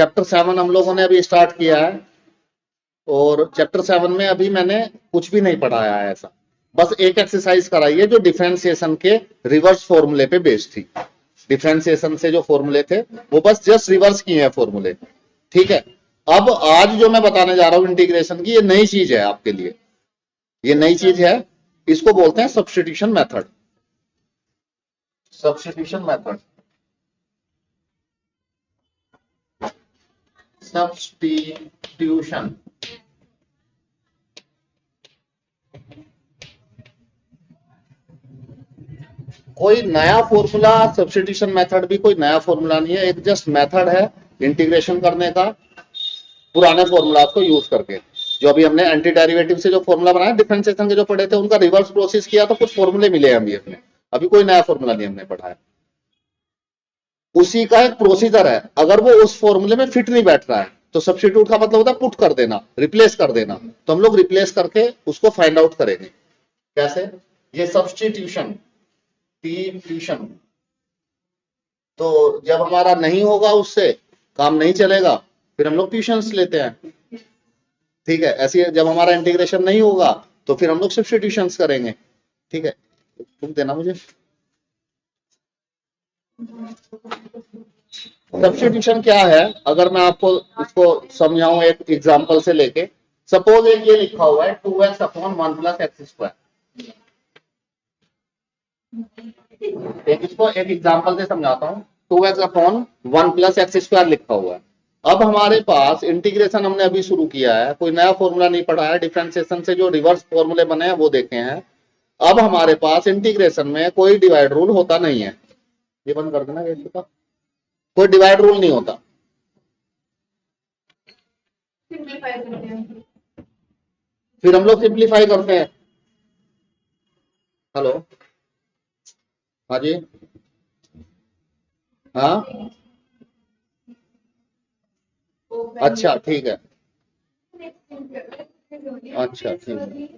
Chapter 7 हम लोगों ने अभी स्टार्ट किया है और चैप्टर 7 में अभी मैंने कुछ भी नहीं पढ़ाया है ऐसा, बस एक एक्सरसाइज कराई है जो डिफरेंशिएशन के रिवर्स फॉर्मूले पे बेस्ड थी। डिफरेंशिएशन से जो फॉर्मूले थे वो बस जस्ट रिवर्स किए हैं फॉर्मूले, ठीक है। अब आज जो मैं बताने जा रहा हूं इंटीग्रेशन की, ये नई चीज है आपके लिए, ये नई चीज है, इसको बोलते हैं substitution method. Substitution method, substitution कोई नया फॉर्मूला, सब्स्टिट्यूशन मेथड भी कोई नया फॉर्मूला नहीं है, एक जस्ट मेथड है इंटीग्रेशन करने का पुराने फॉर्मूला को यूज करके। जो अभी हमने एंटी डेरिवेटिव से जो फॉर्मूला बनाया डिफरेंशिएशन के जो पढ़े थे उनका रिवर्स प्रोसेस किया तो कुछ फॉर्मूले मिले अभी अपने, अभी कोई नया फॉर्मूला नहीं हमने पढ़ा है। उसी का एक प्रोसीजर है, अगर वो उस फॉर्मूले में फिट नहीं बैठ रहा है तो सब्स्टिट्यूट का मतलब होता है पुट कर देना, रिप्लेस कर देना। तो हम लोग रिप्लेस करके उसको फाइंड आउट करेंगे। कैसे? ये सब्स्टिट्यूशन, ट्यूशन, तो जब हमारा नहीं होगा उससे काम नहीं चलेगा फिर हम लोग ट्यूशंस लेते हैं, ठीक है। ऐसे जब हमारा इंटीग्रेशन नहीं होगा तो फिर हम लोग सब्स्टिट्यूशंस करेंगे, ठीक है। तुम देना मुझे। सब्स्टिट्यूशन क्या है, अगर मैं आपको इसको समझाऊं एक एग्जांपल से लेके, सपोज एक ये लिखा हुआ है 2x upon 1 plus x square, एक इसको एक एग्जांपल से समझाता हूं। 2x upon 1 plus x square लिखा हुआ है। अब हमारे पास इंटीग्रेशन हमने अभी शुरू किया है, कोई नया फॉर्मूला नहीं पढ़ा है, डिफरेंशिएशन से जो रिवर्स फॉर्मूले बने हैं वो देखे हैं। अब हमारे पास इंटीग्रेशन में कोई डिवाइड रूल होता नहीं है, ये बंद कर देना, का कोई डिवाइड रूल नहीं होता। फिर हम लोग सिंप्लीफाई करते हैं। हेलो, हाँ जी, हाँ अच्छा ठीक है, अच्छा ठीक है।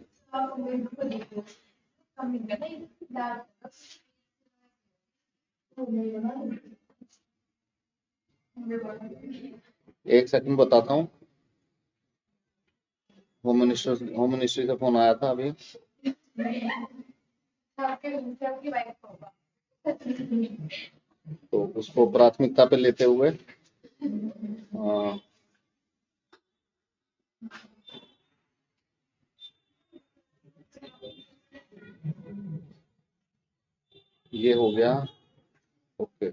एक सेकंड बताता हूँ, होम मिनिस्ट्री से फोन आया था अभी। तो उसको प्राथमिकता पे लेते हुए ये हो गया, ओके।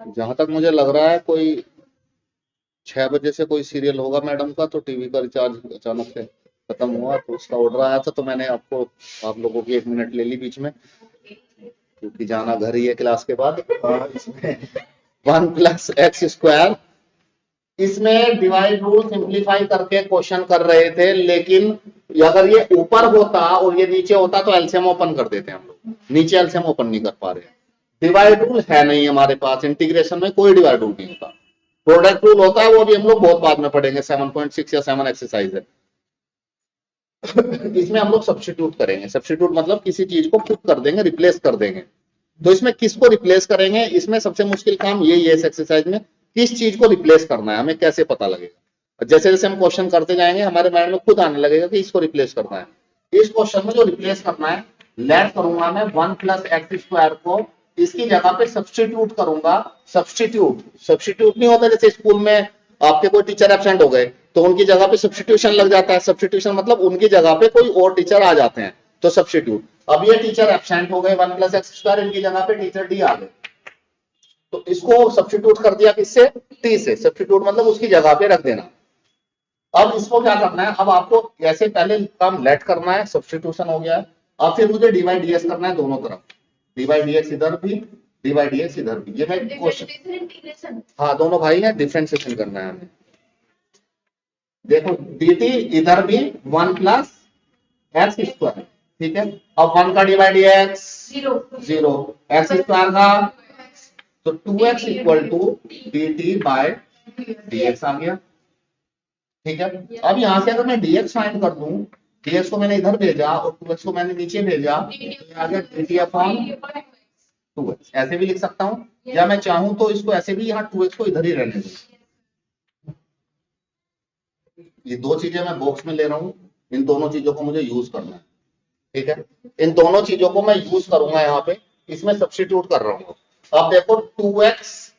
जहां तक मुझे लग रहा है कोई 6 बजे से कोई सीरियल होगा मैडम का, तो टीवी का रिचार्ज अचानक से खत्म हुआ तो उसका ऑर्डर आया था, तो मैंने आपको आप लोगों की 1 मिनट ले ली बीच में, क्योंकि जाना घर ही है क्लास के बाद। इसमें 1 प्लस एक्स स्क्वायर, इसमें डिवाइड रूल सिंप्लीफाई करके क्वेश्चन कर रहे थे, लेकिन अगर ये ऊपर होता और ये नीचे होता तो एलसीएम ओपन कर देते हैं हम लोग, नीचे एलसीएम ओपन नहीं कर पा रहे हैं। डिवाइड रूल है नहीं हमारे पास, इंटीग्रेशन में कोई डिवाइड रूल नहीं होता। प्रोडक्ट रूल होता है, वो भी हम लोग बहुत बाद में पढ़ेंगे, 7.6 या 7 एक्सरसाइज है। इसमें हम लोग सब्स्टिट्यूट करेंगे, सब्स्टिट्यूट मतलब किसी चीज को पुट कर देंगे, रिप्लेस कर देंगे। तो इसमें किसको रिप्लेस करेंगे, इसमें सबसे मुश्किल काम यही है इस एक्सरसाइज में, किस चीज को रिप्लेस करना है हमें कैसे पता लगेगा। जैसे जैसे हम क्वेश्चन करते जाएंगे हमारे माइंड में खुद आने लगेगा कि इसको रिप्लेस करना है। इस क्वेश्चन में जो रिप्लेस करना है, लेट करूंगा मैं 1 प्लस एक्स स्क्वायर को इसकी जगह पे सब्स्टिट्यूट करूंगा। सब्स्टिट्यूट नहीं होता जैसे स्कूल में आपके कोई टीचर एब्सेंट हो गए तो उनकी जगह पे सब्स्टिट्यूशन लग जाता है, सब्स्टिट्यूशन मतलब उनकी जगह पे कोई और टीचर आ जाते हैं, तो सब्स्टिट्यूट। अब ये टीचर एब्सेंट हो गए 1 प्लस एक्स स्क्वायर, इनकी जगह पे टीचर डी आ गए, तो इसको सब्स्टिट्यूट कर दिया किससे, टी से। सब्स्टिट्यूट मतलब उसकी जगह पे रख देना। अब इसको क्या करना है, अब आपको ऐसे पहले काम लेट करना है, सब्स्टिट्यूशन हो गया है। अब फिर मुझे डीवाई डीएक्स करना है दोनों तरफ, डीवाई डीएक्स इधर भी, डीवाई डीएक्स इधर भी। ये मैं क्वेश्चन, हाँ दोनों भाई हैं, डिफरेंशिएशन करना है हमें। देखो dt इधर भी 1 प्लस एक्स स्क्वायर, ठीक है। अब 1 का डिवाइड एक्स 0, एक्स स्क्वायर का तो 2x equal to dt by dx आ गया, ठीक है। अब यहां से अगर मैं dx फाइंड कर दूं dx को मैंने इधर भेजा और 2x को मैंने नीचे भेजा, तो ये आ गया dt अपॉन 2x। ऐसे भी लिख सकता हूँ, या मैं चाहूं तो इसको ऐसे भी यहाँ 2x को इधर ही रहने दूं। ये दो चीजें मैं बॉक्स में ले रहा हूँ, इन दोनों चीजों को मुझे यूज करना है, ठीक है। इन दोनों चीजों को मैं यूज करूंगा यहाँ पे, इसमें सब्स्टिट्यूट कर रहा हूँ। अब देखो 2x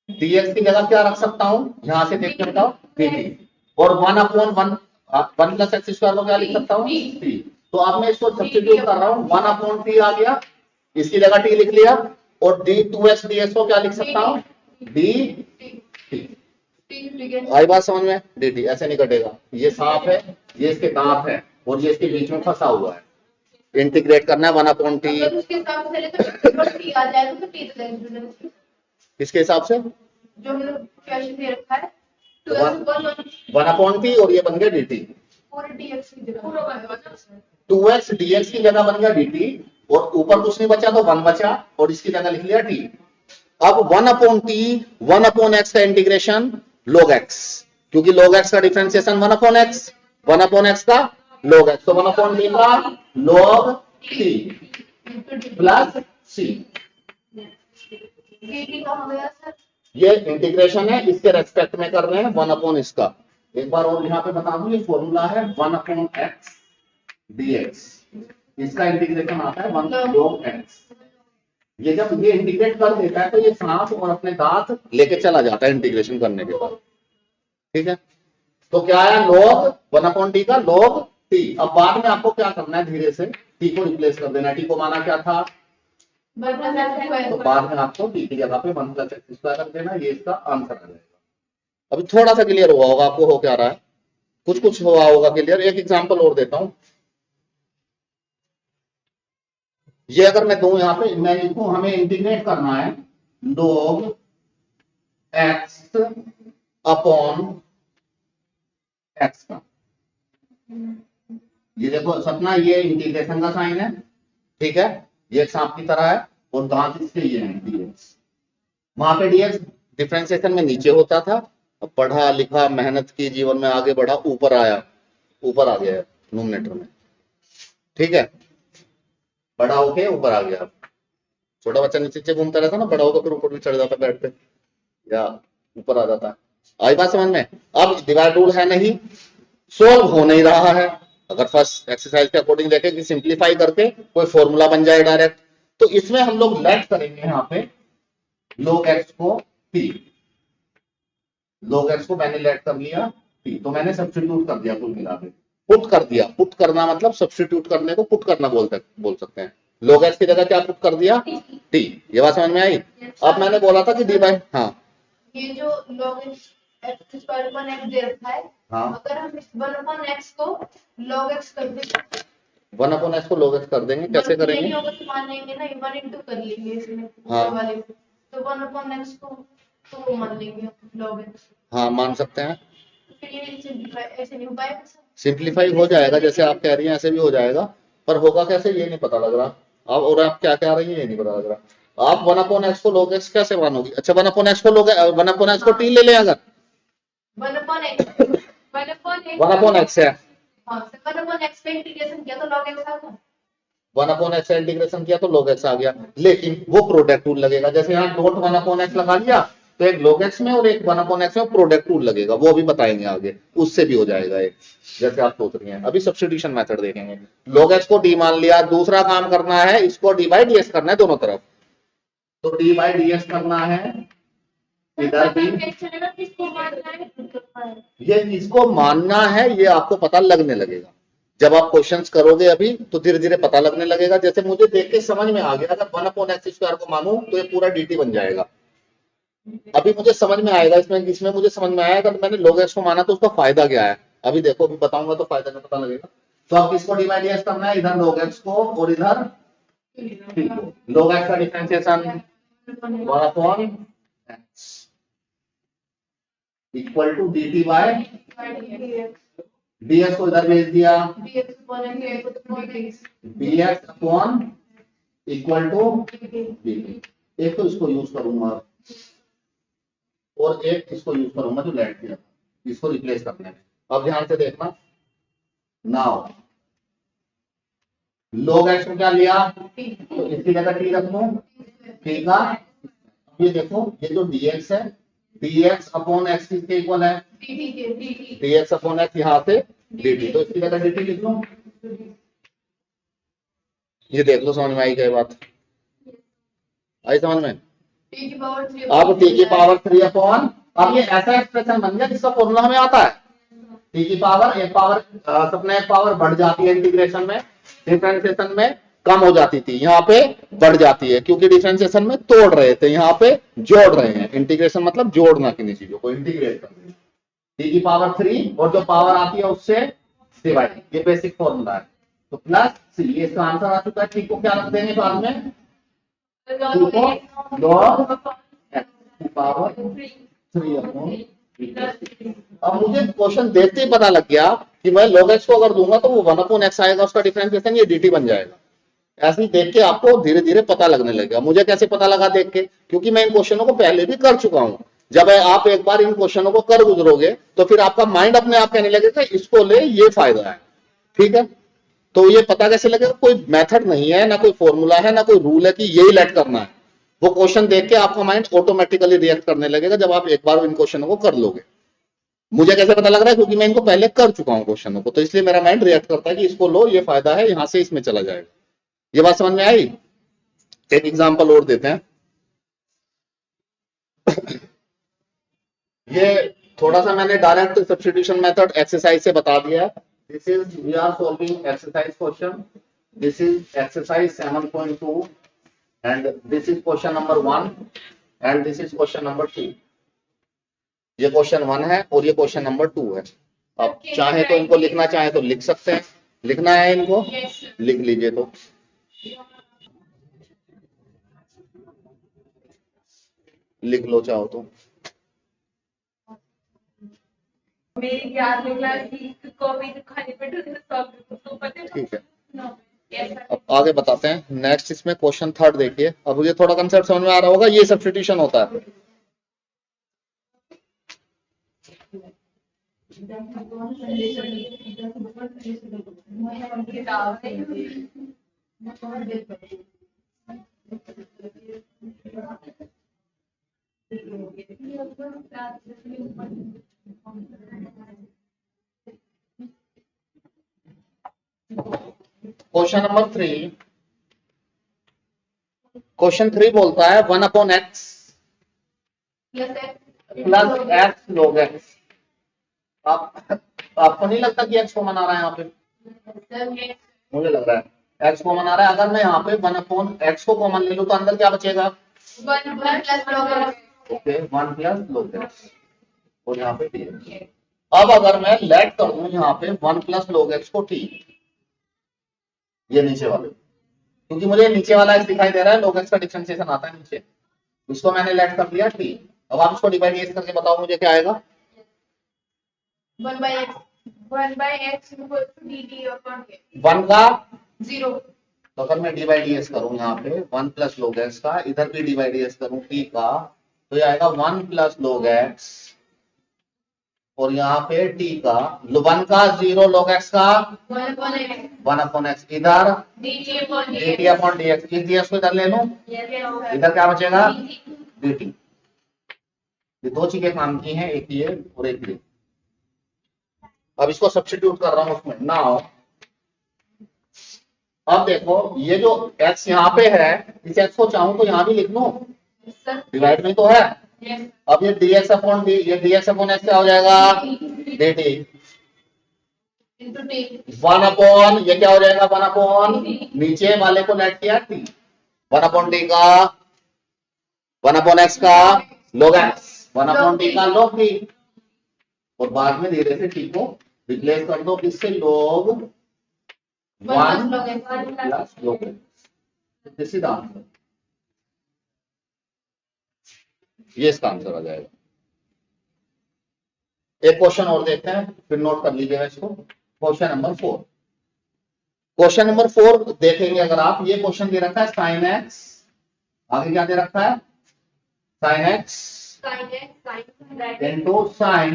dx की जगह क्या रख सकता हूँ, यहां से देख के बताओ dt, और 1/1 1 प्लस एक्स स्क्वायर को क्या लिख सकता हूँ t। तो अब मैं इसको सब्स्टिट्यूट कर रहा हूँ, 1/t आ गया, इसकी जगह t लिख लिया, और d2x dx को क्या लिख सकता हूँ dt। आई बात समझ में, dt ऐसे नहीं कटेगा, ये सांप है, ये इसके दांत है, और ये इसके बीच में फंसा हुआ है, इंटीग्रेट करना है 1/t। अगर उसके हिसाब से तो t आ जाएगा तो t तो लगेगा। किसके हिसाब से, जो हमने क्वेश्चन दे रखा है 1/t और ये बन गया dt, पूरे dx की जगह 2x dx की जगह बन गया dt, और ऊपर कुछ नहीं बचा तो 1 बचा, और इसकी जगह लिख लिया t। अब 1/t 1/x का इंटीग्रेशन log x, क्योंकि log x का डिफरेंशिएशन 1/x, 1/x का log x, तो 1/t का log t plus c। dt का हो गया सर, ये इंटीग्रेशन है, इसके रेस्पेक्ट में कर रहे हैं 1/ इसका। एक बार और यहाँ पे बता दूं, ये फॉर्मूला है 1/x dx, इसका इंटीग्रेशन आता है 1 log x। ये जब ये इंटीग्रेट कर देता है तो ये सांप और अपने दांत लेके चला जाता है इंटीग्रेशन करने के बाद, ठीक है। तो क्या है log 1/t का log t। अब बाद में आपको क्या करना है, धीरे से t को रिप्लेस कर देना है, t को माना क्या था, तो बाद में आपको t की जगह पे 1 प्लस एक्स स्क्वायर रख देना, ये इसका आंसर आ जाएगा। अभी थोड़ा सा क्लियर हुआ होगा आपको, हो क्या रहा है, कुछ कुछ हुआ होगा क्लियर। एक एग्जांपल और देता हूं, ये अगर मैं दूं यहाँ पे, मैं लिखूं हमें इंटीग्रेट करना है log x अपॉन x का। ये देखो सपना, ये इंटीग्रेशन का साइन है, ठीक है, ये एक सांप की तरह है, और दांत इसके ये है dx। वहां पे dx डिफरेंशिएशन में नीचे होता था, अब पढ़ा लिखा मेहनत की जीवन में आगे बढ़ा, ऊपर आया, ऊपर आ गया नोमिनेटर में, ठीक है, बड़ा होके ऊपर आ गया। छोटा बच्चा नीचे घूमता रहता ना, बड़ा होकर फिर ऊपर भी चढ़ जाता बेड पे या ऊपर आ जाता। आई बात समझ में। अब डिवाइड रूल है नहीं, सोल्व हो नहीं रहा है, अगर फर्स्ट एक्सरसाइज के अकॉर्डिंग देखें कि सिंप्लीफाई करके कोई फॉर्मूला बन जाए डायरेक्ट, तो इसमें हम लोग लेट करेंगे यहाँ पे log x को t, log x को मैंने लेट कर लिया t, तो मैंने सब्स्टिट्यूट कर दिया, कुल मिला के पुट कर दिया। पुट करना मतलब सब्स्टिट्यूट करने को पुट करना बोल सकते हैं। log x की जगह क्या पुट कर दिया t, ये बात समझ में आई। अब मैंने बोला था कि डी बाई, हाँ ये जो log x स्क्वायर पर x दे रखा है, हाँ, अगर हम इस 1/x को log x कर दें, 1/x को log x कर देंगे, कैसे करेंगे, नहीं होगा तो मान लेंगे ना, 1 into कर लेंगे इसमें हाँ, वाले, तो 1/x को तो मान लेंगे log x, हाँ मान सकते हैं, फिर ये सिंपलीफाई ऐसे नहीं हो पाएगा सर। सिंप्लीफाई हो जाएगा जैसे आप कह रही हैं, ऐसे भी हो जाएगा, पर होगा कैसे ये नहीं पता लग रहा। अब और आप क्या कह रही हैं ये नहीं पता लग रहा। आप 1/x को log x कैसे मानोगी, अच्छा 1/x को log 1/x को t ले लें, अगर 1/x है, हाँ, 1/x पे इंटीग्रेशन किया तो log x आ गया, 1/x का इंटीग्रेशन किया तो log x आ गया, लेकिन वो प्रोडक्ट रूल लगेगा। जैसे यहाँ डॉट 1/x लगा लिया तो एक log x में और एक 1/x में प्रोडक्ट रूल लगेगा, वो भी बताएंगे आगे, उससे भी हो जाएगा एक, जैसे आप सोच रही हैं। अभी सब्स्टिट्यूशन मेथड देखेंगे। log x को d मान लिया, दूसरा काम करना है इसको d by dx करना है दोनों तरफ, तो d by dx करना है इधर भी, ये इसको मानना है, ये आपको पता लगने लगेगा जब आप क्वेश्चंस करोगे अभी, तो धीरे धीरे पता लगने लगेगा। जैसे मुझे देख के समझ में आ गया, अगर 1/x स्क्वायर को मानूं तो ये पूरा dt बन जाएगा। अभी मुझे समझ में आएगा, इसमें मुझे समझ में आया, अगर मैंने log x को माना तो उसका फायदा क्या है, अभी देखो, अभी बताऊंगा तो फायदा नहीं पता लगेगा। तो अब किसको डिवाइड dx करना है, इधर log x को और इधर t को। log x का differentiation 1/x equal to dt by dx को इधर भेज दिया, dx upon equal to dt। एक तो इसको यूज करूंगा और एक इसको यूज करूंगा जो लेट किया, इसको रिप्लेस करने में। अब ध्यान से देखना, नाउ log x को क्या लिया, टी तो इसकी जगह टी रख लूं, ठीक है। ये देखो ये जो dx है, dx अपॉन x किसके इक्वल है, टी के डी dx अपॉन x यहाँ से dt, तो इसकी जगह dt लिख लूं। ये देख लो, समझ में आई क्या बात, आई समझ में। टी की पावर 3 अब t की पावर 3 अपॉन, अब ये ऐसा एक्सप्रेशन बन गया जिसका फॉर्मूला हमें आता है, t की पावर एक पावर सपने एक पावर बढ़ जाती है इंटीग्रेशन में, डिफरेंशिएशन में कम हो जाती थी, यहाँ पे बढ़ जाती है क्योंकि डिफरेंशिएशन में तोड़ रहे थे, यहाँ पे जोड़ रहे हैं। इंटीग्रेशन मतलब जोड़ना किन्हीं चीजों को, इंटीग्रेट करना। t की पावर 3 और जो पावर आती है उससे डिवाइड, ये बेसिक फॉर्मूला है। तो प्लस सी, ये इसका आंसर आ चुका है। t को क्या रख देंगे बाद में, 2 को log x की पावर 3 अपॉन। अब मुझे क्वेश्चन देखते ही पता लग गया कि मैं log x को अगर दूंगा तो वो 1 अपॉन x आएगा, उसका डिफरेंशिएशन ये dt बन जाएगा। ऐसे ही देख के आपको धीरे धीरे पता लगने लगेगा। मुझे कैसे पता लगा देख के, क्योंकि मैं इन क्वेश्चनों को पहले भी कर चुका हूं। जब आप एक बार इन क्वेश्चनों को कर गुजरोगे तो फिर आपका माइंड अपने आप कहने लगेगा इसको ले, ये फायदा है, ठीक है। तो ये पता कैसे लगेगा, कोई मेथड नहीं है, ना कोई फॉर्मूला है, ना कोई रूल है कि यही लेट करना है। वो क्वेश्चन देख के आपका माइंड ऑटोमेटिकली रिएक्ट करने लगेगा जब आप एक बार इन क्वेश्चनों को कर लोगे। मुझे कैसे पता लग रहा है, क्योंकि मैं इनको पहले कर चुका हूं क्वेश्चनों को, तो इसलिए मेरा माइंड रिएक्ट करता है कि इसको लो, ये फायदा है, यहां से इसमें चला जाएगा। ये बात समझ में आई। एक एग्जांपल और देते हैं। ये थोड़ा सा मैंने डायरेक्ट सब्स्टिट्यूशन मेथड एक्सरसाइज से बता दिया है। This is we are solving exercise question, this is exercise 7.2 and this is question number 1 and this is question number 2। ये क्वेश्चन 1 है और ये क्वेश्चन नंबर 2 है। अब चाहे तो इनको लिखना चाहे तो लिख सकते हैं, लिखना है इनको, लिख लीजिए। तो लिख लो चाहो तो। मेरी 11वीं क्लास की कॉपी खाली पे तो पता है। ठीक है, Yes, अब आगे बताते हैं। नेक्स्ट इसमें क्वेश्चन 3 देखिए। अब मुझे थोड़ा कंसेप्ट समझ में आ रहा होगा, ये सब्स्टिट्यूशन होता है। क्वेश्चन नंबर 3, क्वेश्चन 3 बोलता है 1 upon x plus x log x। आपको नहीं लगता कि x कॉमन आ रहा है यहाँ पे? मुझे लग रहा है x कॉमन आ रहा है। अगर मैं यहाँ पे 1 अपॉन x को कॉमन ले लूं तो अंदर क्या बचेगा? 1 plus log okay, 1 plus log x और यहाँ पे dx। अब अगर मैं लेट कर दूं यहाँ पे 1 प्लस log x को t, ये नीचे वाले, क्योंकि मुझे नीचे वाला x दिखाई दे रहा है, log x का डिफरेंशिएशन आता है नीचे, इसको मैंने लेट कर दिया t। अब आप इसको डिवाइड करके बताओ मुझे क्या आएगा। 1 by x equal to dt upon k 1 का 0। तो अगर मैं डिवाइड करूं यहाँ पे 1 प्लस log x का, इधर भी डिवाइड करूं t का, तो ये आएगा 1 प्लस log x और यहाँ पे t का 1 का 0 log x का 1 अपॉन x, इधर dt upon dt upon dx। इस dx को इधर ले लूं, इधर क्या बचेगा? dt। ये दो चीजें काम की हैं, एक ये और एक ये। अब इसको सब्स्टिट्यूट कर रहा हूं उसमें। नाउ अब देखो ये जो x यहाँ पे है, इस x को चाहूं तो यहाँ भी लिख लूं, डिवाइड में तो है। अब ये dx अपॉन d, ये dx अपॉन x क्या हो जाएगा? dt। into t 1 अपॉन ये क्या हो जाएगा? 1 अपॉन नीचे वाले को लेट किया t, 1 अपॉन d का 1 अपॉन x का log x, 1 अपॉन d का log t, और बाद में धीरे से t को रिप्लेस कर दो इससे log 1 plus log x। This is answer, ये इसका आंसर आ जाएगा। एक क्वेश्चन और देखते हैं, फिर नोट कर लीजिएगा इसको। क्वेश्चन नंबर 4, क्वेश्चन नंबर 4 देखेंगे अगर आप, ये क्वेश्चन दे रखा है sin x, आगे क्या दे रखा है? sin x sin into sin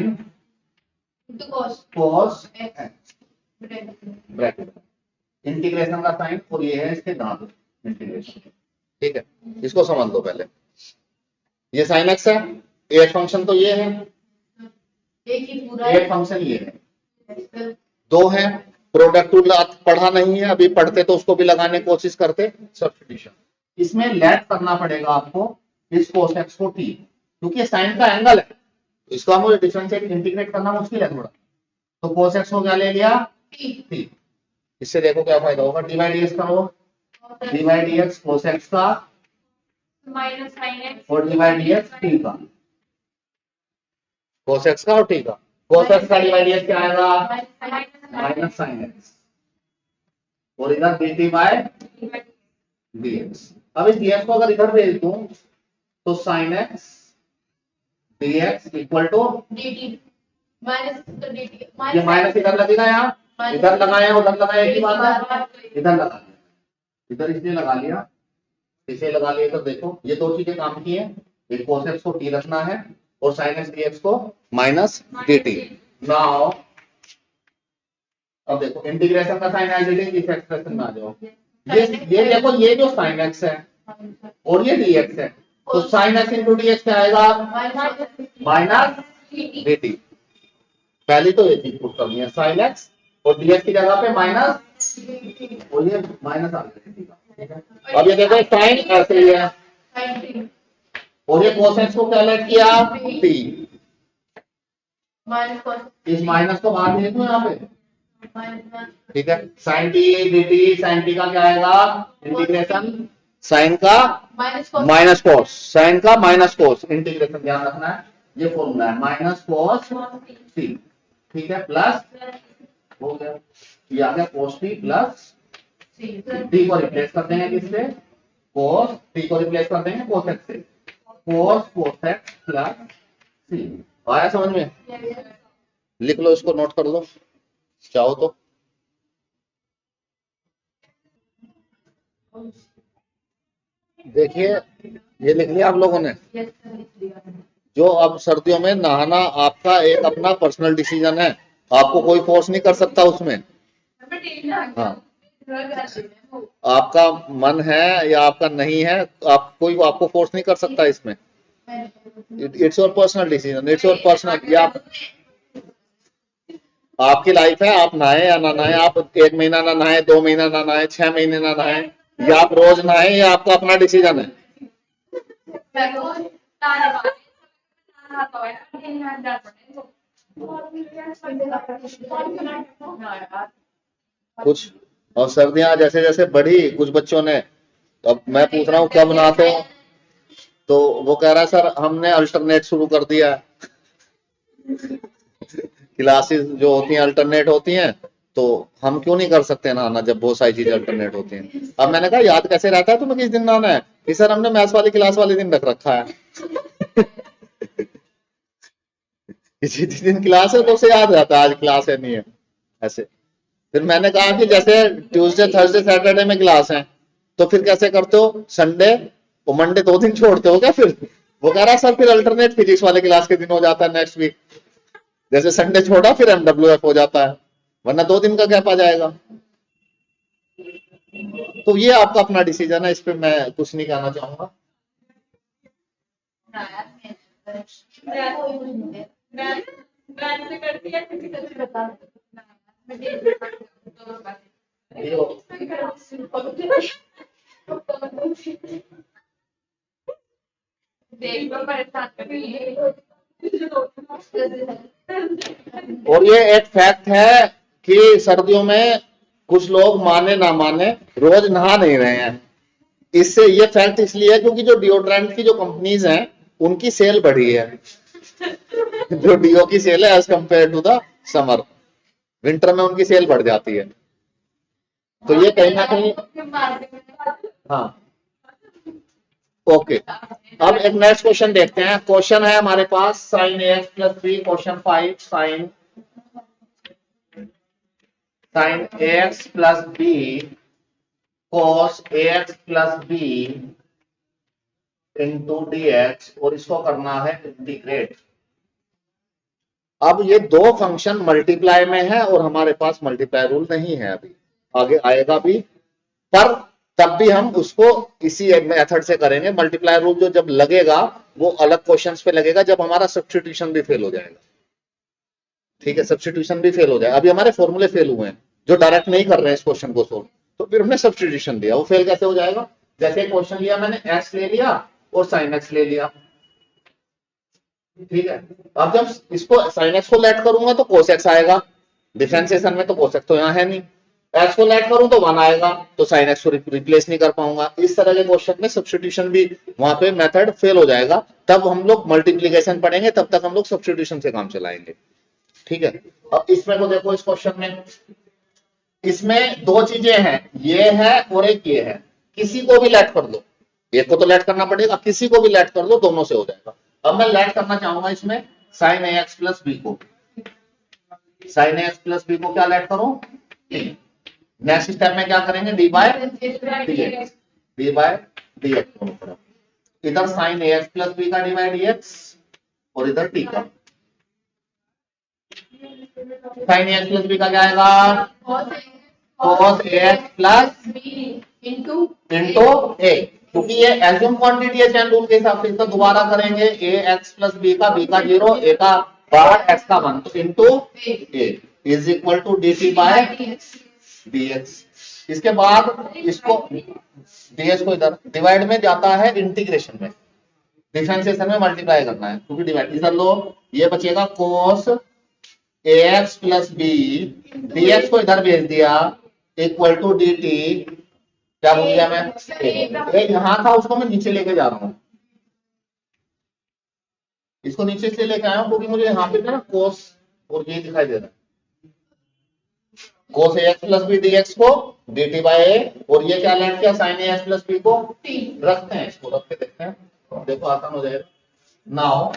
into cos cos x। Bracket, integration का साइन और ये है इसके दांत इंटीग्रेशन। ठीक है, इसको समझ लो पहले। ये साइन एक्स है, एक फंक्शन तो ये है, एक ही पूरा एक फंक्शन ये है, दो है। प्रोडक्ट टूल पढ़ा नहीं है अभी, पढ़ते तो उसको भी लगाने की कोशिश करते। सब्स्टिट्यूशन, इसमें लेट करना पड़ेगा आपको इस cos x को t, क्योंकि साइन का एंगल है तो इसको हमें डिफरेंशिएट इंटीग्रेट करना मुश्किल है थोड़ा। तो cos x को क्या ले लिया t, इससे देखो क्या फायदा होगा, डिवाइड dx करो, डिवाइड dx cos x का माइनस साइन एक्स और डिवाइड dx t का, cos x का और t का। cos x का डिवाइड dx क्या आएगा माइनस साइन एक्स, और इधर dt बाय dx। अब इस dx को अगर इधर भेज दूं तो sin x dx equal to, dt minus तो dt ये माइनस इधर लगेगा, यहाँ इधर लगाया उधर लगाया एक ही बात है, इधर लगा लिया, इधर इसलिए लगा लिया, इसे लगा लिया। तो देखो ये दो चीजें काम की है, एक cos x को t रखना है और sin x dx को माइनस dt। नाउ अब देखो इंटीग्रेशन का साइन एज इट इज इस एक्सप्रेशन में आ जाओ। ये देखो, ये जो sin x है और ये dx है, तो sin x इंटू dx क्या आएगा माइनस dt। पहली तो ये चीज पुट करनी है, sin x और dx की जगह पे माइनस, और ये माइनस आ गया। अब ये देखो sin ऐसे ही है और ये cos x को क्या लेट किया t, इस माइनस को बाहर भेज दूं यहाँ पे। ठीक है, sin t dt, sin t का क्या आएगा इंटीग्रेशन sin का माइनस cos, sin का माइनस cos, इंटीग्रेशन ध्यान रखना है, ये फॉर्मूला है माइनस cos t। ठीक है, प्लस हो गया, ये आ गया cos t प्लस t को रिप्लेस कर देंगे किससे, cos t को रिप्लेस कर देंगे cos x से, cos x प्लस c। आया समझ में? लिख लो, इसको नोट कर लो चाहो तो। देखिए ये लिख लिया आप लोगों ने। जो अब सर्दियों में नहाना आपका एक अपना पर्सनल डिसीजन है, आपको कोई फोर्स नहीं कर सकता उसमें। हाँ, आपका मन है या आपका नहीं है, आप कोई आपको फोर्स नहीं कर सकता इसमें। It's your personal decision, it's your personal, या आपकी लाइफ है, आप नहाए या ना नहाए, आप 1 महीना ना नहाए, 2 महीना ना नहाए, 6 महीने ना नहाए, या आप रोज नहाए, ये आपका अपना डिसीजन है। कुछ और सर्दियां जैसे जैसे बढ़ी, कुछ बच्चों ने, अब मैं पूछ रहा हूँ कब नहाते हो, तो वो कह रहा है सर हमने अल्टरनेट शुरू कर दिया है। क्लासेस जो होती हैं अल्टरनेट होती हैं, तो हम क्यों नहीं कर सकते नहाना जब बहुत सारी चीजें अल्टरनेट होती हैं। अब मैंने कहा याद कैसे रहता है तुम्हें किस दिन नहाना है, कि सर हमने मैथ्स वाली क्लास वाले दिन रख रखा है। किसी दिन क्लास है तो उसे याद रहता है आज क्लास है नहीं है ऐसे। फिर मैंने कहा कि जैसे ट्यूसडे थर्सडे सैटरडे में क्लास है, तो फिर कैसे करते हो, संडे और मंडे 2 दिन छोड़ते हो क्या फिर? वो कह रहा सर फिर अल्टरनेट फिजिक्स वाले क्लास के दिन हो जाता है नेक्स्ट वीक, जैसे संडे छोड़ा फिर MWF हो जाता है, वरना 2 दिन का गैप आ जाएगा। तो ये आपका अपना डिसीजन है, इस पे मैं कुछ नहीं कहना चाहूंगा। और ये एक फैक्ट है कि सर्दियों में कुछ लोग माने ना माने रोज नहा नहीं रहे हैं। इससे ये फैक्ट इसलिए है क्योंकि जो डिओड्रेंट की जो कंपनीज हैं उनकी सेल बढ़ी है। जो डीओ की सेल है as compare to the summer, winter में उनकी सेल बढ़ जाती है। तो ये कहीं ना कहीं, हाँ ओके। अब एक नेक्स्ट क्वेश्चन देखते हैं। क्वेश्चन है हमारे पास sin ax plus b, question 5 sin ax plus b cos ax plus b into dx, और इसको करना है इंटीग्रेट। अब ये दो फंक्शन मल्टीप्लाई में है और हमारे पास मल्टीप्लाई रूल नहीं है, अभी आगे आएगा भी, पर तब भी हम उसको इसी मेथड से करेंगे। मल्टीप्लाई रूल जो जब लगेगा वो अलग क्वेश्चंस पे लगेगा, जब हमारा सब्स्टिट्यूशन भी फेल हो जाएगा। ठीक है, सब्स्टिट्यूशन भी फेल हो जाएगा। अभी हमारे फॉर्मूले फेल हुए हैं, जो डायरेक्ट नहीं कर रहे हैं इस क्वेश्चन को सोल्व, तो फिर हमने सब्स्टिट्यूशन दिया, वो फेल कैसे हो जाएगा? जैसे क्वेश्चन लिया मैंने, एक्स ले लिया और साइन एक्स ले लिया, ठीक है। अब जब इसको साइन एक्स को लेट करूंगा तो कोस एक्स आएगा, डिफरेंशिएशन में तो कोस एक्स तो यहाँ है नहीं, एक्स को लेट करूं तो 1 आएगा, तो साइन एक्स को रिप्लेस नहीं कर पाऊंगा। इस तरह के क्वेश्चन में सब्स्टिट्यूशन भी वहां पे मेथड फेल हो जाएगा, तब हम लोग मल्टीप्लीकेशन पढ़ेंगे, तब तक हम लोग सब्स्टिट्यूशन से काम चलाएंगे, ठीक है। अब इसमें को देखो, इस क्वेश्चन में इसमें दो चीजें हैं, ये है और एक ये है, किसी को भी लेट कर दो, एक को तो लेट करना पड़ेगा, किसी को भी लेट कर दो, दोनों से हो जाएगा। अब मैं लेट करना चाहूंगा इसमें sine a x plus b को, sine a x plus b को क्या लेट करूं? नेक्स्ट स्टेप में क्या करेंगे? D by dx, d by dx दोनों तरफ, इधर sine a x plus b का डी बाय डीएक्स और इधर टी का। Sine a x plus b का क्या आएगा? cos ax plus into a, क्योंकि ये एज्यूम क्वांटिटी है चैन रूल के हिसाब से, इसका दोबारा करेंगे ए एक्स प्लस बी का 0, ए का बाहर एक्स का 1, तो into a is equal to d t by dx। इसके बाद इसको dx को इधर डिवाइड में जाता है इंटीग्रेशन में, डिफरेंशिएशन में मल्टीप्लाई करना है, क्योंकि डिवाइड इधर लो, ये बचेगा cos ax plus B, dx को इधर भेज दिया इक्वल टू डी टी, क्या बोल दिया मैं? यहां था उसको मैं नीचे लेके जा रहा हूं, इसको नीचे इसलिए लेके आया हूं क्योंकि मुझे यहाँ पे ना cos और ये दिखाई दे रहा है, cos ax plus B dx को dt बाय ए, और ये क्या लेट किया? sin ax प्लस बी को रखते हैं, इसको रख के देखते हैं, देखो आसान हो जाएगा। नाउ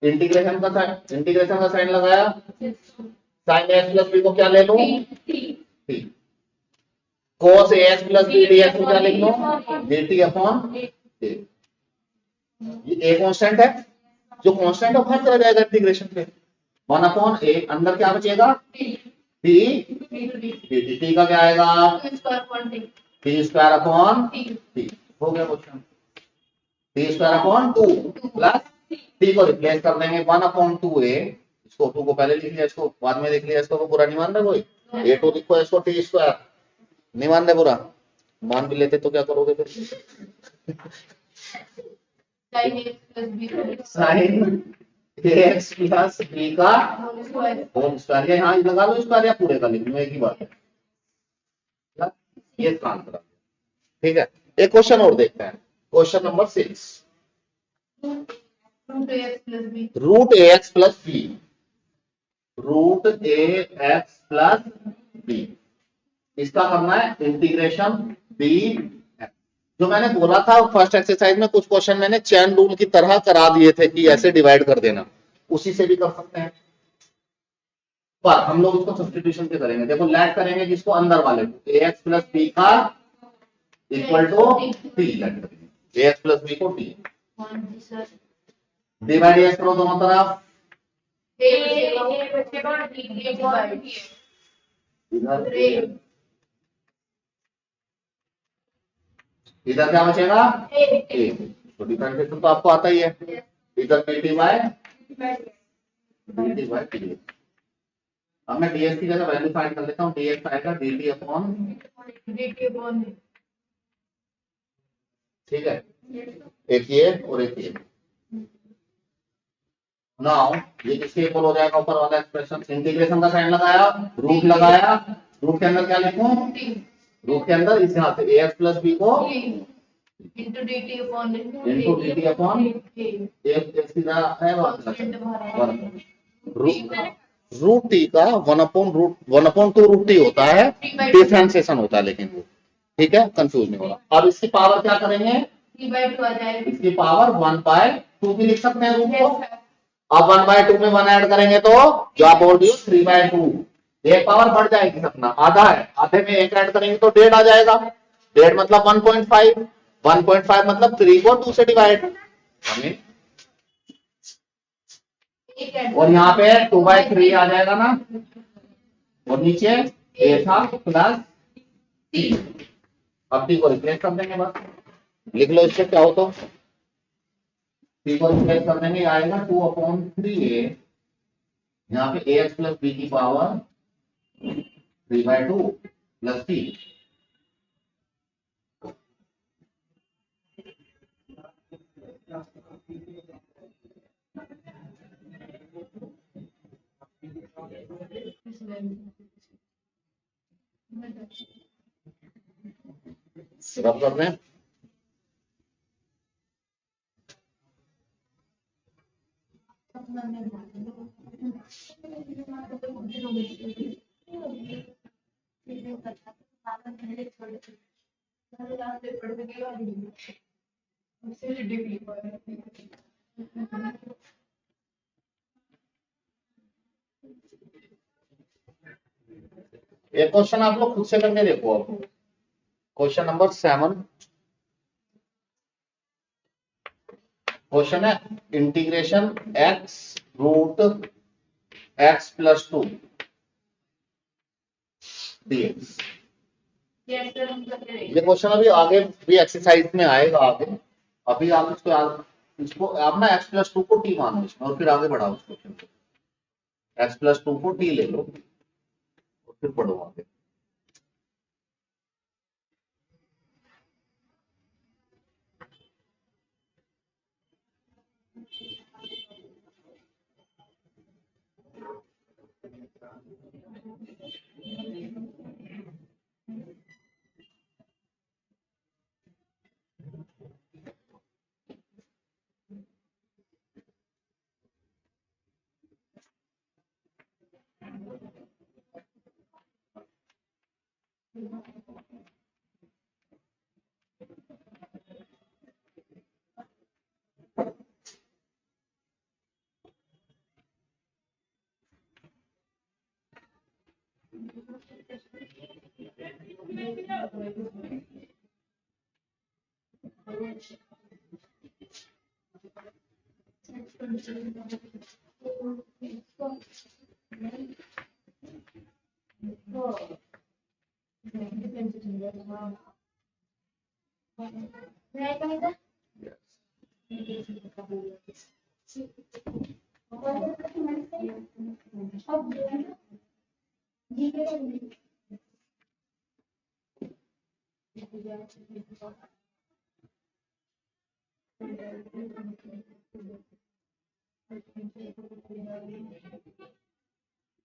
इंटीग्रेशन का साइन लगाया, sin ax प्लस बी को क्या ले लूं? t। cos ax plus B dx को क्या लिख लूं? dt upon a। ये a कांस्टेंट है, जो कांस्टेंट है बाहर चला जाएगा इंटीग्रेशन पे, 1 अपॉन ए, अंदर क्या बचेगा? टी, टी का क्या आएगा? टी स्क्वायर अपॉन टी, हो गया question. T square upon 2 plus T को रिप्लेस कर देंगे 1 अपॉन 2 ए, इसको 2 को पहले लिख लिया, इसको बाद में लिख लिया, इसको तो बुरा नहीं मान रहे कोई, ए टू लिखो, इसको टी स्क्वायर नहीं मान रहे, बुरा मान भी लेते तो क्या करोगे फिर? साइन एक्स प्लस बी का होल स्क्वायर, यहाँ लगा लो स्क्वायर या पूरे का लिख लो, एक ही बात है, ये ट्रांसफर, ठीक है। एक क्वेश्चन और देखते हैं, क्वेश्चन नंबर 6, रूट ए एक्स प्लस बी, रूट ए एक्स प्लस बी, इसका करना है इंटीग्रेशन बी। जो मैंने बोला था फर्स्ट एक्सरसाइज में, कुछ क्वेश्चन मैंने चैन रूल की तरह करा दिए थे कि ऐसे डिवाइड कर देना, उसी से भी कर सकते हैं, पर हम लोग इसको सब्स्टिट्यूशन से करेंगे। देखो लेट करेंगे जिसको अंदर वाले को, ए एक्स प्लस बी का इक्वल टू टी, लेट करेंगे ए एक्स प्लस बी को टी, डिवाइड करो दोनों तरफ, इधर क्या बचेगा? ए, तो डिफरेंशिएशन तो आपको आता ही है, इधर dt बाय dt। अब मैं ds की जगह वैल्यू फाइंड कर लेता हूँ, dx आएगा dt अपॉन, ठीक है, एक ये और एक ये। नाउ ये किसके इक्वल हो जाएगा? ऊपर वाला एक्सप्रेशन, इंटीग्रेशन का साइन लगाया, रूट लगाया, रूट के अंदर क्या लिखूं? रूट के अंदर इस यहाँ से ए एक्स प्लस बी को इंटू डी टी अपॉन एक सीधा है रूट टी का 1 अपॉन 2 रूट टी होता है, डिफरेंशिएशन होता है, लेकिन वो ठीक है, कंफ्यूज नहीं होगा। अब इसकी पावर क्या करेंगे? 3/2 आ जाएगी, इसकी पावर 1/2 भी लिख सकते हैं रूट को। अब 1/2 में 1 ऐड करेंगे तो जो आप बोल रही हो 3/2, एक पावर बढ़ जाएगी, सपना आधा है, आधे में एक ऐड करेंगे तो 1.5 आ जाएगा, 1.5 मतलब 1.5, 1.5 मतलब 3 को 2 से डिवाइड, हमें एक और यहाँ पे 2/3 आ जाएगा ना, और नीचे a था प्लस t। अब t को रिप्लेस कर देंगे, बस लिख लो इससे क्या हो तो t को रिप्लेस कर देंगे, आएगा 2/3a, यहाँ पे ax प्लस b की पावर 3/2 प्लस t। रब कर दें, एक क्वेश्चन आप लोग खुद से करके देखो। अब क्वेश्चन नंबर 7 क्वेश्चन है integration x root x plus 2 dx। ये क्वेश्चन अभी आगे भी एक्सरसाइज में आएगा आगे। अभी आप इसको आप ना x प्लस 2 को t मानो इसमें, और फिर आगे बढ़ाओ उस क्वेश्चन को। x प्लस 2 को t ले लो और फिर पढ़ो आगे।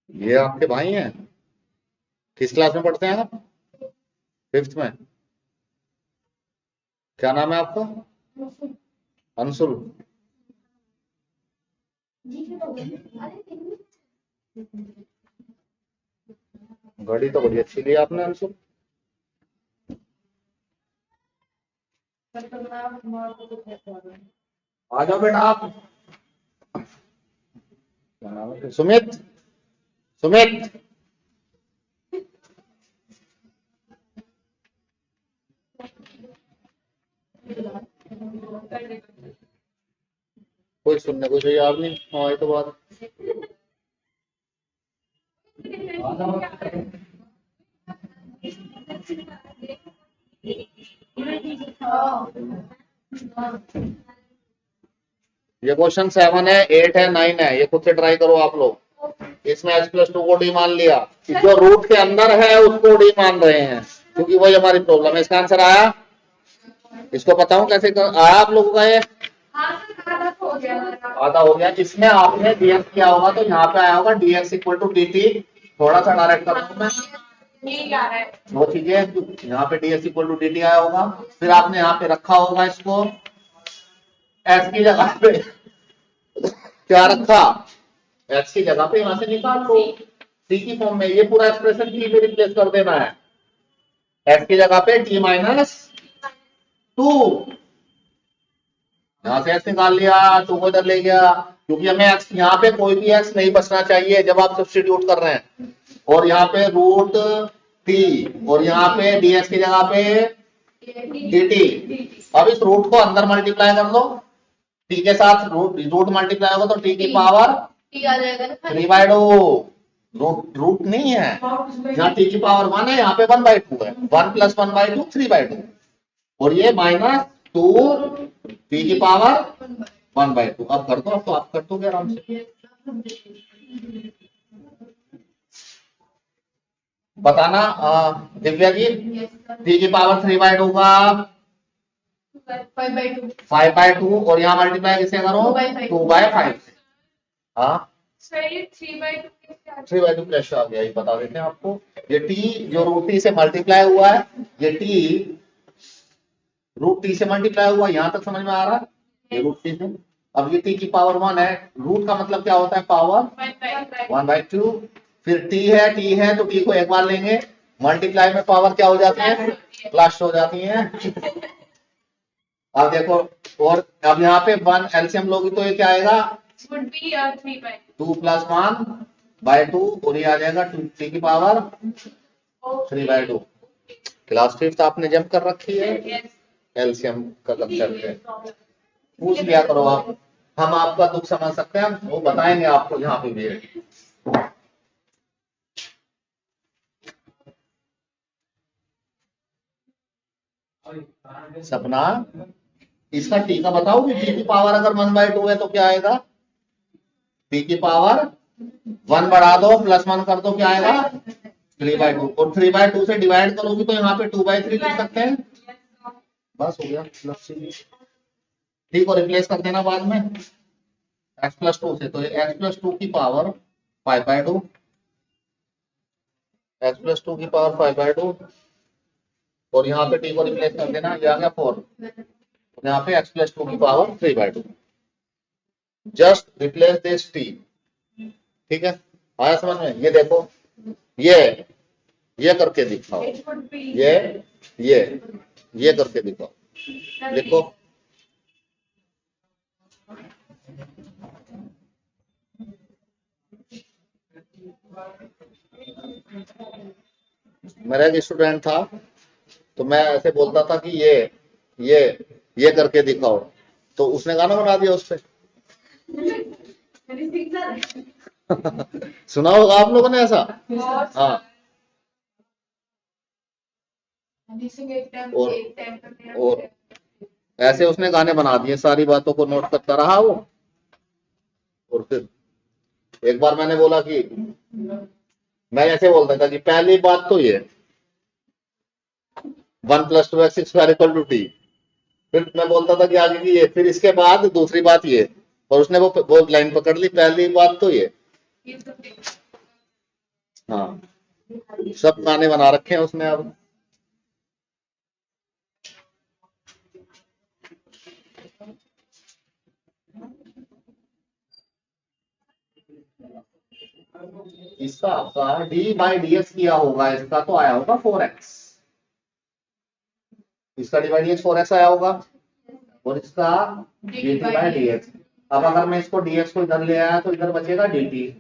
ये आपके भाई हैं, किस क्लास में पढ़ते हैं आप? 5th में। क्या नाम है आपका? अंशुल। घड़ी तो बड़ी अच्छी ली आपने अंशुल। आ जाओ बेटा आप। क्या नाम है? सुमित। सुमित कोई सुनने को तैयार नहीं। हाँ ये तो बात। ये क्वेश्चन 7 है, 8 है, 9 है। ये खुद से ट्राई करो आप लोग। इसमें x प्लस 2 को डी मान लिया, जो रूट के अंदर है उसको डी मान रहे हैं, क्योंकि वही हमारी प्रॉब्लम है। इसका आंसर आया? इसको बताऊं कैसे आया आप लोगों का? ये आधा हो गया। इसमें आपने dx किया होगा तो यहाँ पे आया होगा dx इक्वल टू dt। थोड़ा सा डायरेक्ट कर दूं मैं, वो चीजें यहाँ पे dx इक्वल टू dt आया होगा। फिर आपने यहाँ पे रखा होगा इसको x की जगह पे। क्या रखा? x की जगह पे यहाँ से निकाल लो t की फॉर्म में। ये पूरा एक्सप्रेशन t में रिप्लेस कर देना है। x की जगह पे t माइनस 2, यहां से x निकाल लिया, 2 को इधर ले गया, क्योंकि हमें x यहाँ पे कोई भी x नहीं बचना चाहिए जब आप सब्स्टिट्यूट कर रहे हैं। और यहाँ पे रूट t और यहाँ पे dx की जगह पे dt। अब इस रूट को अंदर मल्टीप्लाई कर लो, t के साथ रूट मल्टीप्लाई होगा तो t की पावर टी आ जाएगा ना 3/2 रूट नहीं है, यहाँ टी की पावर 1 है, यहाँ पे 1/2 है, 1 + 1/2 3/2 और ये -2 टी की पावर 1/2। अब कर दो, अब तो आप कर दोगे आराम से। बताना दिव्या जी, टी की पावर 3/2 का 5/2 5/2 और यहाँ मल्टीप्लाई किसे करो 2/5 से। हाँ सर ये 3/2 कैसे आ 3/2 कैसे आ गया ये बता देते हैं आपको। ये टी जो रूट टी से मल्टीप्लाई हुआ है, ये टी रूट टी से मल्टीप्लाई हुआ, यहाँ तक समझ में आ रहा है, ये रूट टी से। अब ये टी की पावर 1 है, रूट का मतलब क्या होता है पावर 1/2, फिर टी है तो टी को एक बार लेंगे, मल्टीप्लाई में पावर क्या हो जाती है प्लस हो जाती है। अब देखो, और अब यहाँ पे 1 एलसीएम लोगी तो ये क्या आएगा would be 3/2 2 + 1/2 और ये आ जाएगा 2 टी की पावर 3/2। क्लास 5th आपने जंप कर रखी है, yes एलसीएम का कंसेप्ट है, पूछ लिया करो आप, हम आपका दुख समझ सकते हैं, वो बताएंगे आपको यहाँ पे भी है। सपना इसका टी का बताओगे, टी की पावर अगर 1/2 है तो क्या आएगा, टी की पावर 1 बढ़ा दो +1 कर दो, क्या आएगा 3/2 और 3/2 से डिवाइड करोगे तो यहाँ पे 2/3 लिख सकते हैं, बस हो गया। टी को रिप्लेस कर देना बाद में x + 2 से, तो x + 2 की पावर 5/2, x + 2 की पावर 5/2 और यहाँ पे टी को रिप्लेस कर देना, ये आ गया 4, यहाँ पे x + 2 की power 3/2। Just replace this T, ठीक है, आया समझ में। ये देखो, ये करके दिखाओ, it would be ये करके दिखाओ, देखो मेरा एक स्टूडेंट था, तो मैं ऐसे बोलता था कि ये करके दिखाओ, तो उसने गाना बना दिया उससे। सुना होगा आप लोगों ने ऐसा। हाँ, और ऐसे उसने गाने बना दिए, सारी बातों को नोट करता रहा वो। और फिर एक बार मैंने बोला कि मैं ऐसे बोलता था कि पहली बात तो ये 1 + 2x² = t, फिर मैं बोलता था कि आगे की ये, फिर इसके बाद दूसरी बात ये, और उसने वो लाइन पकड़ ली, पहली बात तो ये। हाँ, सब गाने बना रखे हैं उसने अब। इसका आपका d/dx किया होगा, इसका तो आया होगा 4x, इसका d/dx 4x आया होगा और इसका dt/dx। अब अगर मैं इसको dx को इधर ले आया तो इधर बचेगा dt,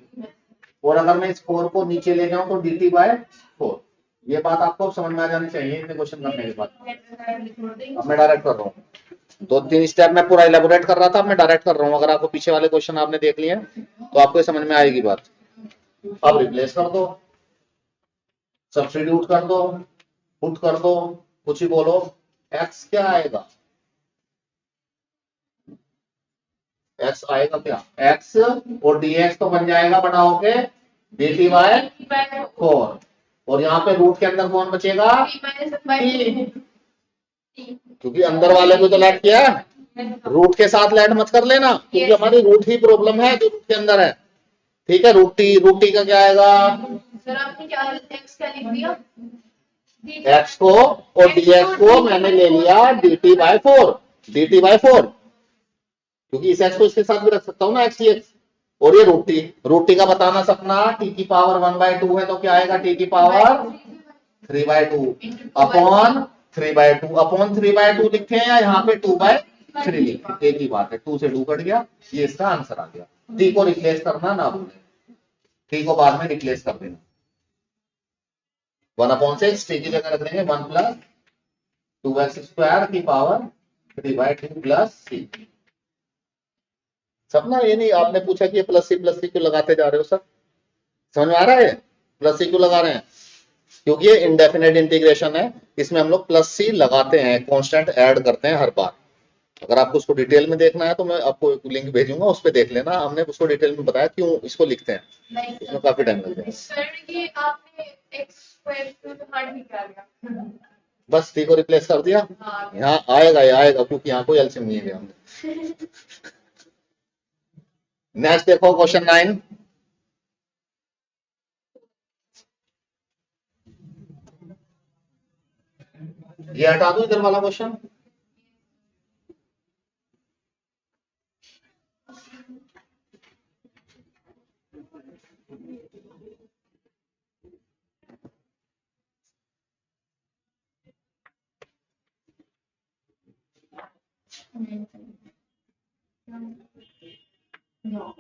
और अगर मैं इस 4 को नीचे ले जाऊं तो dt/4। ये बात आपको समझ में आ जानी चाहिए इतने क्वेश्चन करने के बाद। अब मैं डायरेक्ट कर रहा हूँ, 2-3 स्टेप मैं पूरा इलेबोरेट कर रहा था, अब मैं डायरेक्ट कर रहा हूँ। अगर आपको पीछे वाले क्वेश्चन आपने देख लिए तो आपको समझ में आएगी बात। अब रिप्लेस कर दो, सब्स्टिट्यूट कर दो, पुट कर दो, कुछ ही बोलो, x क्या आएगा, x आएगा क्या, x और dx तो बन जाएगा बड़ा होके dt/4, और यहाँ पे रूट के अंदर कौन बचेगा t, क्योंकि अंदर वाले को तो लेट किया, रूट के साथ लेट मत कर लेना, क्योंकि हमारी रूट ही प्रॉब्लम है जो रूट के अंदर है। ठीक है, रूट टी का क्या आएगा, सर आपने क्या x क्या लिख दिया, x को और dx को मैंने ले लिया dt/4, क्योंकि इस x को इसके साथ भी रख सकता हूँ ना x dx, और ये रूट टी का बताना सपना, t की पावर 1/2 है तो क्या आएगा t की पावर 3/2 अपॉन 3/2 लिखे हैं या यहाँ पे 2/3 लिखे, एक ही बात है, 2 से 2 कट गया, ये इसका आंसर आ गया। t को रिप्लेस करना ना भूलें, t को बाद में रिप्लेस कर देना, 1/6 t की जगह रख देंगे 1 + 2x² की पावर 3/2 + c। सपना ये नहीं आपने पूछा कि ये प्लस सी क्यों लगाते जा रहे हो सर, समझ में आ रहा है प्लस सी क्यों लगा रहे हैं, क्योंकि ये इंडेफिनेट इंटीग्रेशन है, इसमें हम लोग प्लस सी लगाते हैं, कांस्टेंट ऐड करते हैं हर बार। अगर आपको उसको डिटेल में देखना है तो मैं आपको एक लिंक भेजूंगा, उस पर देख लेना, हमने उसको डिटेल में बताया क्यों इसको लिखते हैं, इसमें काफी टाइम लग जाएगा। सर ये आपने एक्स स्क्वायर को हार्ड निकाला, बस सी को रिप्लेस कर दिया, हाँ यहाँ आएगा ये आएगा क्योंकि यहाँ कोई एलसीएम नहीं है हमने। नेक्स्ट देखो क्वेश्चन 9, ये हटा दो इधर वाला क्वेश्चन। नो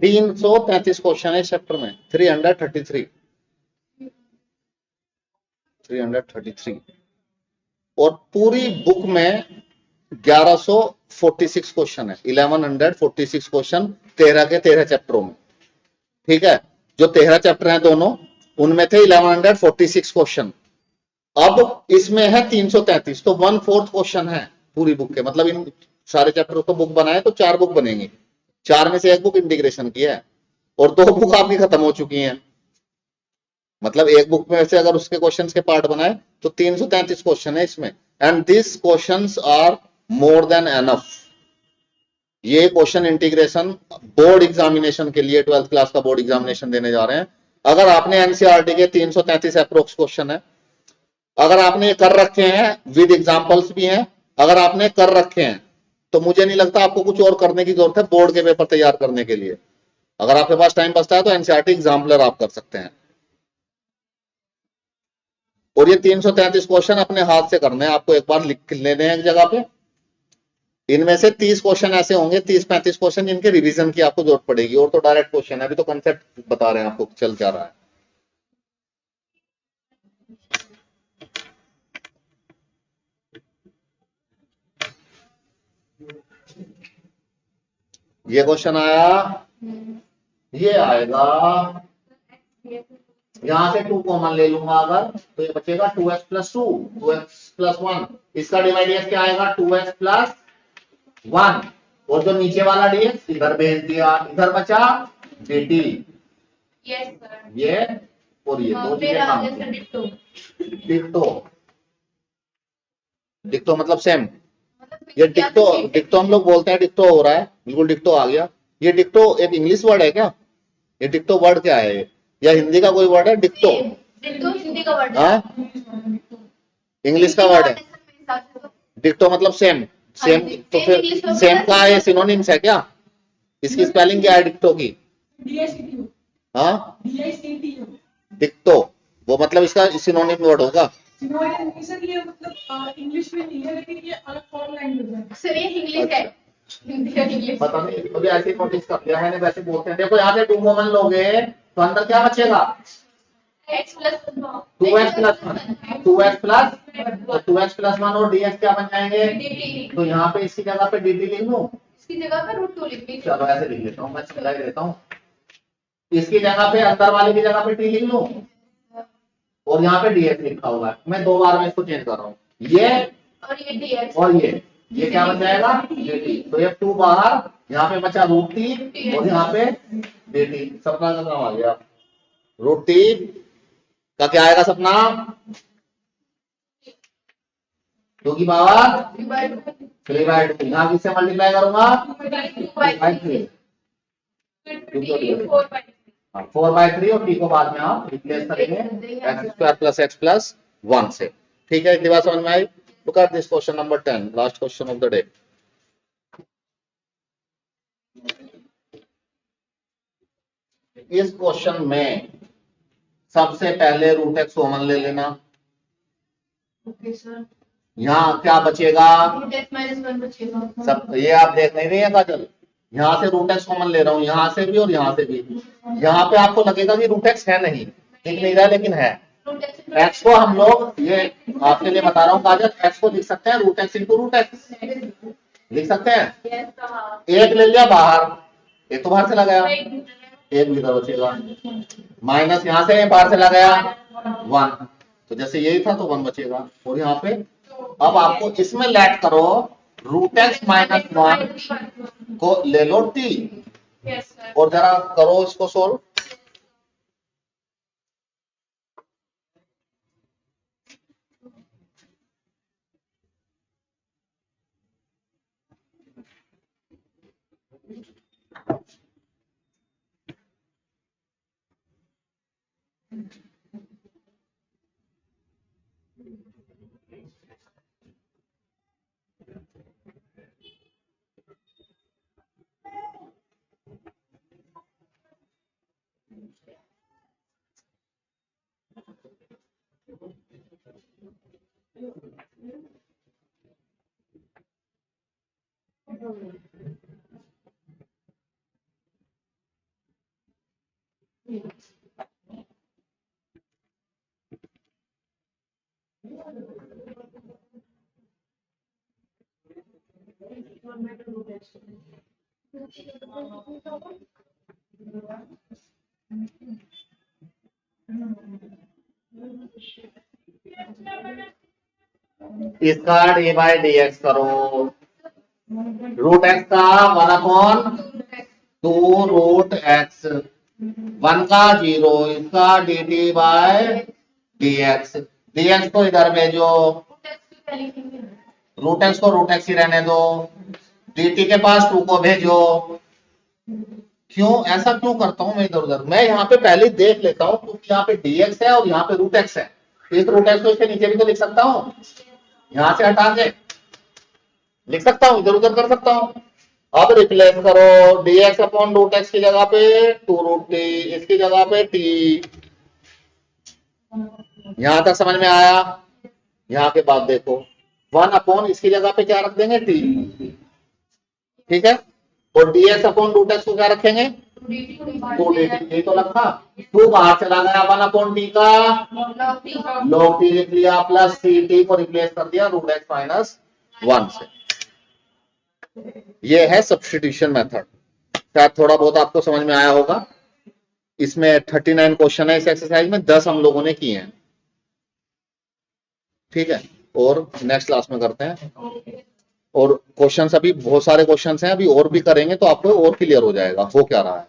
333 क्वेश्चन है इस चैप्टर में, 333 और पूरी बुक में 1146 क्वेश्चन है, 1146 क्वेश्चन 13 के 13 चैप्टरों में, ठीक है। जो 13 चैप्टर हैं दोनों, उनमें थे 1146 क्वेश्चन, अब इसमें है 333, तो 1/4 क्वेश्चन है पूरी बुक के, मतलब इन सारे चैप्टर को बुक बनाए तो 4 बुक बनेंगी, 4 में से 1 बुक इंटीग्रेशन की है और 2 बुक आपकी खत्म हो चुकी हैं, मतलब एक बुक में से अगर उसके क्वेश्चंस के पार्ट बनाए तो 333 क्वेश्चन है इसमें, and this questions are more than enough. ये क्वेश्चन इंटीग्रेशन बोर्ड एग्जामिनेशन के लिए, 12th क्लास का बोर्ड एग्जामिनेशन देने जा रहे हैं। अगर आपने एनसीईआरटी के 333 अप्रोक्स क्वेश्चन है, अगर आपने कर रखे हैं विद एग्जांपल्स भी हैं, अगर आपने कर रखे हैं तो मुझे नहीं लगता आपको कुछ और करने की जरूरत है बोर्ड के पेपर तैयार करने के लिए। अगर आपके पास टाइम बचता है तो एनसीईआरटी एग्जाम्पलर आप कर सकते हैं। और ये 333 क्वेश्चन अपने हाथ से करने हैं, आपको एक बार लिख लेने हैं एक जगह पे। इनमें से 30 क्वेश्चन ऐसे होंगे, 30-35 क्वेश्चन जिनके रिवीजन की आपको जरूरत पड़ेगी, और तो डायरेक्ट क्वेश्चन है, अभी तो कंसेप्ट बता रहे हैं आपको चल क्या रहा है। ये क्वेश्चन आया, ये आएगा, यहां से 2 कॉमन ले लूंगा अगर, तो ये बचेगा 2x + 2, 2x + 1, इसका डिवाइडेड क्या आएगा 2x + 1, और जो नीचे वाला dx इधर भेज दिया, इधर बचा dt, यस सर, ये और ये दो चीजें काम की। डिक्टो मतलब सेम, ये डिक्टो हम लोग बोलते हैं, डिक्टो हो रहा है, बिल्कुल डिक्टो आ गया। ये डिक्टो एक इंग्लिश वर्ड है क्या, ये डिक्टो वर्ड क्या है, या हिंदी का कोई वर्ड है डिक्टो? हिंदी का वर्ड हाँ, इंग्लिश का वर्ड है डिक्टो, मतलब सेम। सेम तो फिर सेम का ये सिनोनिम्स है क्या, इसकी स्पेलिंग क्या है डिक्टो की? हाँ, डिक्टो, वो मतलब इसका सिनोनिम वर्ड होगा। इंग्लिश में नहीं है, लेकिन ये अलग फॉरेन लैंग्वेज है सर, ये इंग्लिश है, हिंदी और इंग्लिश पता नहीं, कभी ऐसे नोटिस कर लिया मैंने, वैसे बोलते हैं। देखो यहाँ पे 2 कॉमन लोगे तो अंदर क्या बचेगा, x + 2x + 1, 2x + 1 और dx क्या बन जाएंगे, dt, तो यहाँ पे इसकी जगह पे dt लिख लूं, इसकी जगह पर √2 लिख दीजिए। चलो ऐसे लिख लेता हूँ, मैं समझा ही देता हूँ। इसकी जगह पे अंदर वाले की जगह पे t लिख लूं, और यहाँ पे dx लिखा हुआ है, मैं 2 बार में इसको चेंज कर रहा हूँ, ये और ये dx, और ये क्या बन जाएगा dt, तो ये 2 बाहर, यहाँ पे बचा √t और यहाँ पे dt, सपना का काम आ गया। √t का क्या आएगा सपना, 2 की पावर 3/2, यहाँ किससे मल्टीप्लाई करूंगा 2/3, 4/3, और t को बाद में आप रिप्लेस करेंगे x² + x + 1 से, ठीक है। इतनी बात समझ में आई। Look at this question number 10, last question of the day. इस क्वेश्चन में सबसे पहले √x कॉमन ले लेना। ओके सर, यहाँ क्या बचेगा, √x - 1 बचेगा। सब ये आप देख नहीं रही है काजल, यहाँ से √x कॉमन ले रहा हूँ, यहाँ से भी और यहाँ से भी। यहाँ पे आपको लगेगा कि √x है नहीं, दिख नहीं रहा है, लेकिन है। √x एक्स को हम लोग, ये आपके लिए बता रहा हूँ काजल, एक्स को लिख सकते हैं root x into root x, लिख सकते हैं। Yes, हाँ। एक ले लिया बाहर, एक तो बाहर चला गया, एक भीतर बचेगा, माइनस यहाँ से बाहर चला गया 1, तो जैसे यही था तो 1 बचेगा। और यहाँ पे अब आपको इसमें लेट करो रूट एक्स माइनस 1 को ले लो टी, Yes, sir. और जरा करो इसको सोल्व। इसका डी बाई डी एक्स करो, रूट एक्स का 1/2 रूट एक्स, 1 का 0, इसका d t by d x, d x को इधर भेजो, रूट एक्स को रूट एक्स ही रहने दो, डी टी के पास 2 को भेजो। क्यों ऐसा क्यों करता हूं मैं इधर उधर, मैं यहाँ पे पहले देख लेता हूँ, क्योंकि यहाँ पे dx है और यहाँ पे रूट एक्स है, इस रूट एक्स को इसके नीचे भी तो लिख सकता हूँ, यहाँ से हटा के लिख सकता हूँ, इधर उधर कर सकता हूँ। अब रिप्लेस करो, dx अपॉन रूट एक्स की जगह पे 2 रूट टी, इसकी जगह पे t। यहां तक समझ में आया? यहाँ के बाद देखो 1 अपॉन इसकी जगह पे क्या रख देंगे t, ठीक है, और dx अपॉन रूट एक्स को क्या रखेंगे 2 dt, ये तो रखा, 2 बाहर चला गया, 1 अपॉन t का log t लिख लिया, प्लस ct को रिप्लेस कर दिया रूट एक्स माइनस 1 से। ये है सब्स्टिट्यूशन मेथड, शायद थोड़ा बहुत आपको समझ में आया होगा। इसमें 39 क्वेश्चन है इस एक्सरसाइज में, 10 हम लोगों ने किए हैं, ठीक है, और नेक्स्ट क्लास में करते हैं। और क्वेश्चंस अभी बहुत सारे क्वेश्चंस हैं, अभी और भी करेंगे तो आपको और क्लियर हो जाएगा हो क्या रहा है।